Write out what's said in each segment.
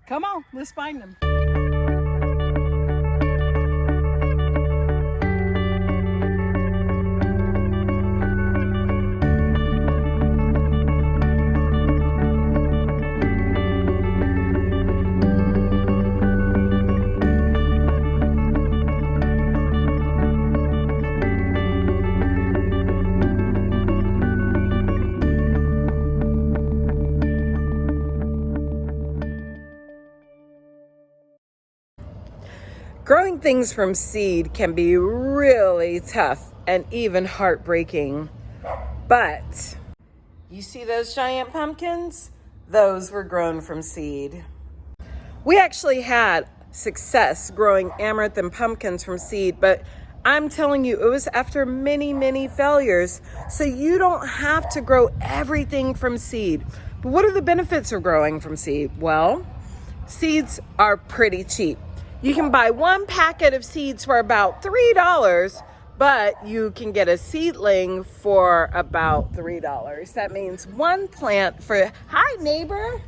Come on, let's find them. Growing things from seed can be really tough and even heartbreaking. But you see those giant pumpkins? Those were grown from seed. We actually had success growing amaranth and pumpkins from seed, but I'm telling you, it was after many, many failures. So you don't have to grow everything from seed. But what are the benefits of growing from seed? Well, seeds are pretty cheap. You can buy one packet of seeds for about $3, but you can get a seedling for about $3. That means one plant for, hi neighbor,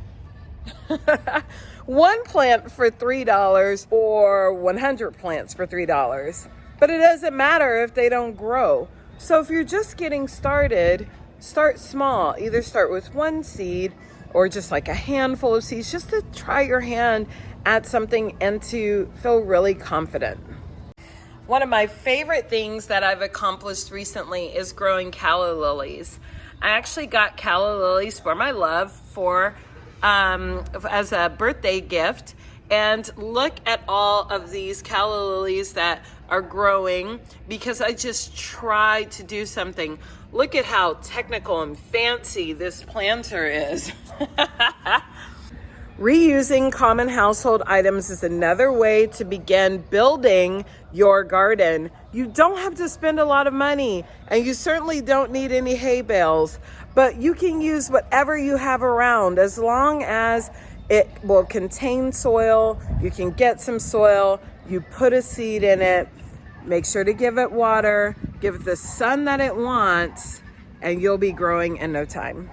one plant for $3 or 100 plants for $3. But it doesn't matter if they don't grow. So if you're just getting started, start small. Either start with one seed or just like a handful of seeds, just to try your hand at something and to feel really confident. One of my favorite things that I've accomplished recently is growing calla lilies. I actually got calla lilies for my love as a birthday gift. And look at all of these calla lilies that are growing because I just tried to do something. Look at how technical and fancy this planter is. Reusing common household items is another way to begin building your garden. You don't have to spend a lot of money, and you certainly don't need any hay bales, but you can use whatever you have around as long as it will contain soil. You can get some soil, you put a seed in it, make sure to give it water, give it the sun that it wants, and you'll be growing in no time.